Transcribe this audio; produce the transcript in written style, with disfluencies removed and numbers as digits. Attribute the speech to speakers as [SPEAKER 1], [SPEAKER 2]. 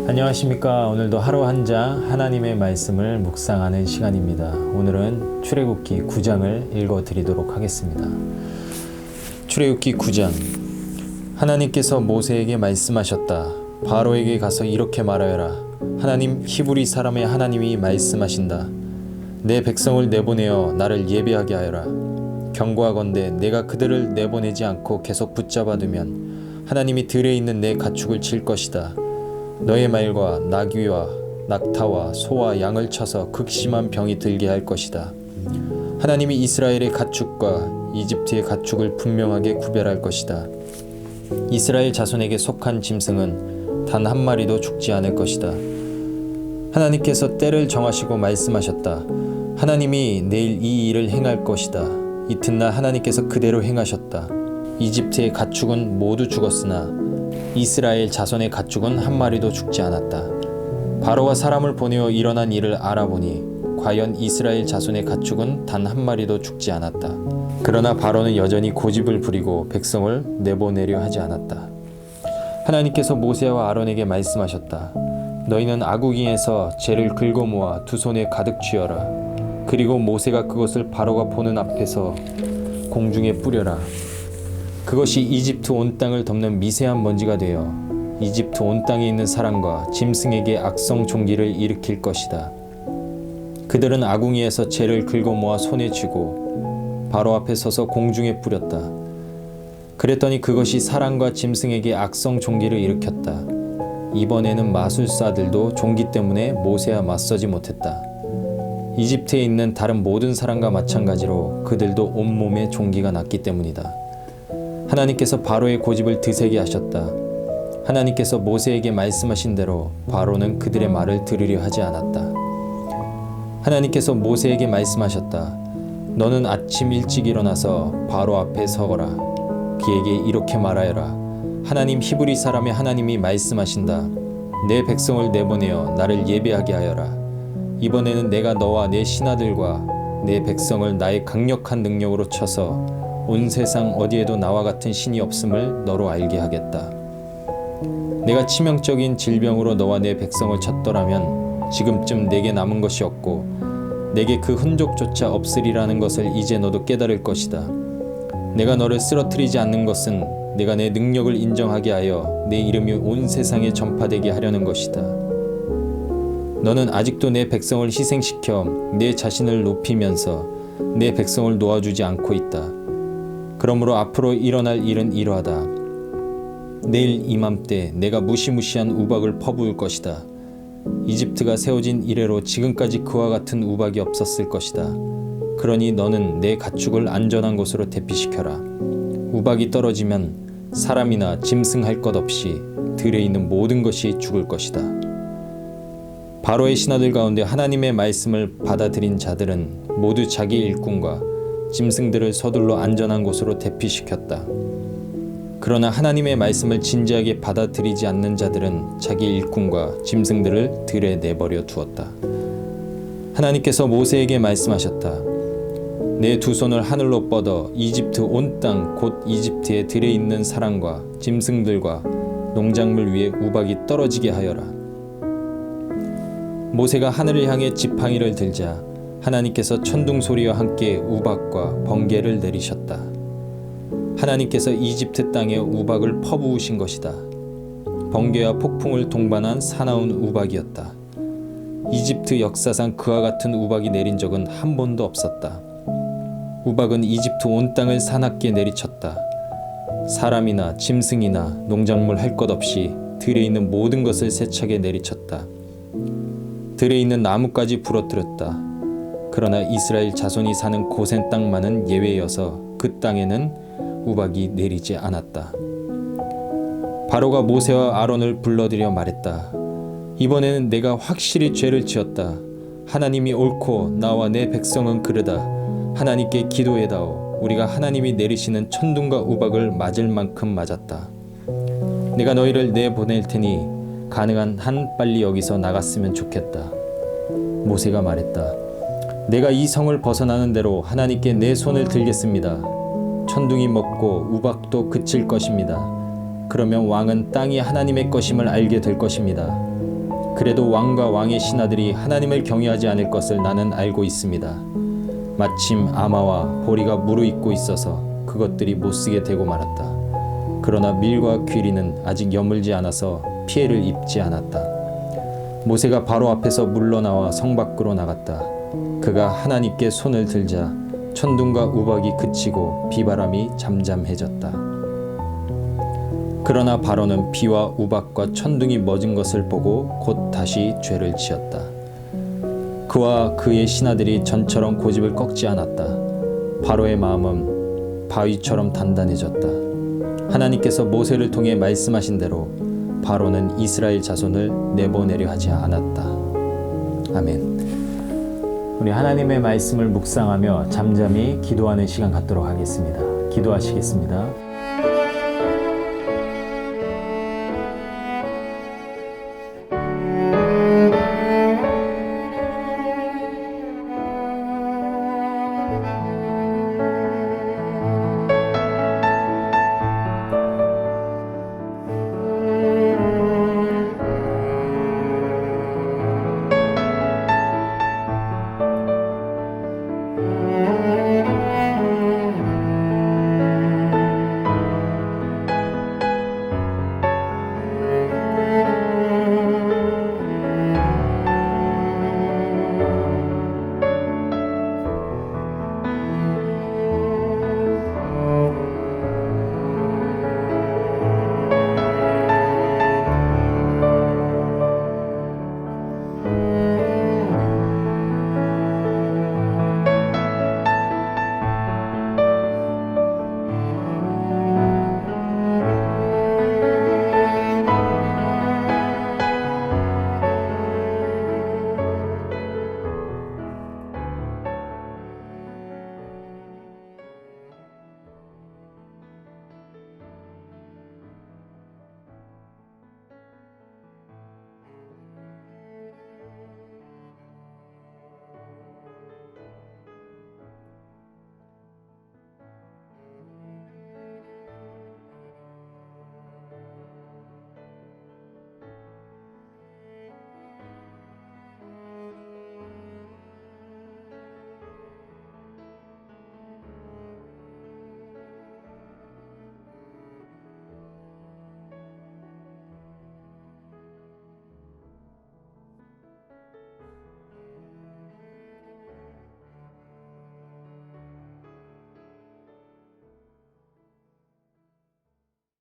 [SPEAKER 1] 안녕하십니까. 오늘도 하루 한 장 하나님의 말씀을 묵상하는 시간입니다. 오늘은 출애굽기 9장을 읽어드리도록 하겠습니다. 출애굽기 9장. 하나님께서 모세에게 말씀하셨다. 바로에게 가서 이렇게 말하여라. 하나님 히브리 사람의 하나님이 말씀하신다. 내 백성을 내보내어 나를 예배하게 하여라. 경고하건대 내가 그들을 내보내지 않고 계속 붙잡아 두면 하나님이 들에 있는 내 가축을 칠 것이다. 너의 말과 나귀와 낙타와 소와 양을 쳐서 극심한 병이 들게 할 것이다. 하나님이 이스라엘의 가축과 이집트의 가축을 분명하게 구별할 것이다. 이스라엘 자손에게 속한 짐승은 단 한 마리도 죽지 않을 것이다. 하나님께서 때를 정하시고 말씀하셨다. 하나님이 내일 이 일을 행할 것이다. 이튿날 하나님께서 그대로 행하셨다. 이집트의 가축은 모두 죽었으나 이스라엘 자손의 가축은 한 마리도 죽지 않았다. 바로가 사람을 보내어 일어난 일을 알아보니 과연 이스라엘 자손의 가축은 단 한 마리도 죽지 않았다. 그러나 바로는 여전히 고집을 부리고 백성을 내보내려 하지 않았다. 하나님께서 모세와 아론에게 말씀하셨다. 너희는 아구기에서 재를 긁어 모아 두 손에 가득 쥐어라. 그리고 모세가 그것을 바로가 보는 앞에서 공중에 뿌려라. 그것이 이집트 온 땅을 덮는 미세한 먼지가 되어 이집트 온 땅에 있는 사람과 짐승에게 악성 종기를 일으킬 것이다. 그들은 아궁이에서 재를 긁어 모아 손에 쥐고 바로 앞에 서서 공중에 뿌렸다. 그랬더니 그것이 사람과 짐승에게 악성 종기를 일으켰다. 이번에는 마술사들도 종기 때문에 모세와 맞서지 못했다. 이집트에 있는 다른 모든 사람과 마찬가지로 그들도 온몸에 종기가 났기 때문이다. 하나님께서 바로의 고집을 드세게 하셨다. 하나님께서 모세에게 말씀하신 대로 바로는 그들의 말을 들으려 하지 않았다. 하나님께서 모세에게 말씀하셨다. 너는 아침 일찍 일어나서 바로 앞에 서거라. 그에게 이렇게 말하여라. 하나님 히브리 사람의 하나님이 말씀하신다. 내 백성을 내보내어 나를 예배하게 하여라. 이번에는 내가 너와 내 신하들과 내 백성을 나의 강력한 능력으로 쳐서 온 세상 어디에도 나와 같은 신이 없음을 너로 알게 하겠다. 내가 치명적인 질병으로 너와 내 백성을 쳤더라면 지금쯤 내게 남은 것이 없고 내게 그 흔적조차 없으리라는 것을 이제 너도 깨달을 것이다. 내가 너를 쓰러뜨리지 않는 것은 내가 내 능력을 인정하게 하여 내 이름이 온 세상에 전파되게 하려는 것이다. 너는 아직도 내 백성을 희생시켜 내 자신을 높이면서 내 백성을 놓아주지 않고 있다. 그러므로 앞으로 일어날 일은 이러하다. 내일 이맘때 내가 무시무시한 우박을 퍼부을 것이다. 이집트가 세워진 이래로 지금까지 그와 같은 우박이 없었을 것이다. 그러니 너는 내 가축을 안전한 곳으로 대피시켜라. 우박이 떨어지면 사람이나 짐승 할 것 없이 들에 있는 모든 것이 죽을 것이다. 바로의 신하들 가운데 하나님의 말씀을 받아들인 자들은 모두 자기 일꾼과 짐승들을 서둘러 안전한 곳으로 대피시켰다. 그러나 하나님의 말씀을 진지하게 받아들이지 않는 자들은 자기 일꾼과 짐승들을 들에 내버려 두었다. 하나님께서 모세에게 말씀하셨다. 내 두 손을 하늘로 뻗어 이집트 온 땅 곧 이집트의 들에 있는 사람과 짐승들과 농작물 위에 우박이 떨어지게 하여라. 모세가 하늘을 향해 지팡이를 들자 하나님께서 천둥 소리와 함께 우박과 번개를 내리셨다. 하나님께서 이집트 땅에 우박을 퍼부으신 것이다. 번개와 폭풍을 동반한 사나운 우박이었다. 이집트 역사상 그와 같은 우박이 내린 적은 한 번도 없었다. 우박은 이집트 온 땅을 사납게 내리쳤다. 사람이나 짐승이나 농작물 할 것 없이 들에 있는 모든 것을 세차게 내리쳤다. 들에 있는 나무까지 부러뜨렸다. 그러나 이스라엘 자손이 사는 고센 땅만은 예외여서 그 땅에는 우박이 내리지 않았다. 바로가 모세와 아론을 불러들여 말했다. 이번에는 내가 확실히 죄를 지었다. 하나님이 옳고 나와 내 백성은 그르다. 하나님께 기도해다오. 우리가 하나님이 내리시는 천둥과 우박을 맞을 만큼 맞았다. 내가 너희를 내보낼 테니 가능한 한 빨리 여기서 나갔으면 좋겠다. 모세가 말했다. 내가 이 성을 벗어나는 대로 하나님께 내 손을 들겠습니다. 천둥이 멎고 우박도 그칠 것입니다. 그러면 왕은 땅이 하나님의 것임을 알게 될 것입니다. 그래도 왕과 왕의 신하들이 하나님을 경외하지 않을 것을 나는 알고 있습니다. 마침 아마와 보리가 무르익고 있어서 그것들이 못쓰게 되고 말았다. 그러나 밀과 귀리는 아직 여물지 않아서 피해를 입지 않았다. 모세가 바로 앞에서 물러나와 성 밖으로 나갔다. 그가 하나님께 손을 들자 천둥과 우박이 그치고 비바람이 잠잠해졌다. 그러나 바로는 비와 우박과 천둥이 멎은 것을 보고 곧 다시 죄를 지었다. 그와 그의 신하들이 전처럼 고집을 꺾지 않았다. 바로의 마음은 바위처럼 단단해졌다. 하나님께서 모세를 통해 말씀하신 대로 바로는 이스라엘 자손을 내보내려 하지 않았다. 아멘. 우리 하나님의 말씀을 묵상하며 잠잠히 기도하는 시간 갖도록 하겠습니다. 기도하시겠습니다.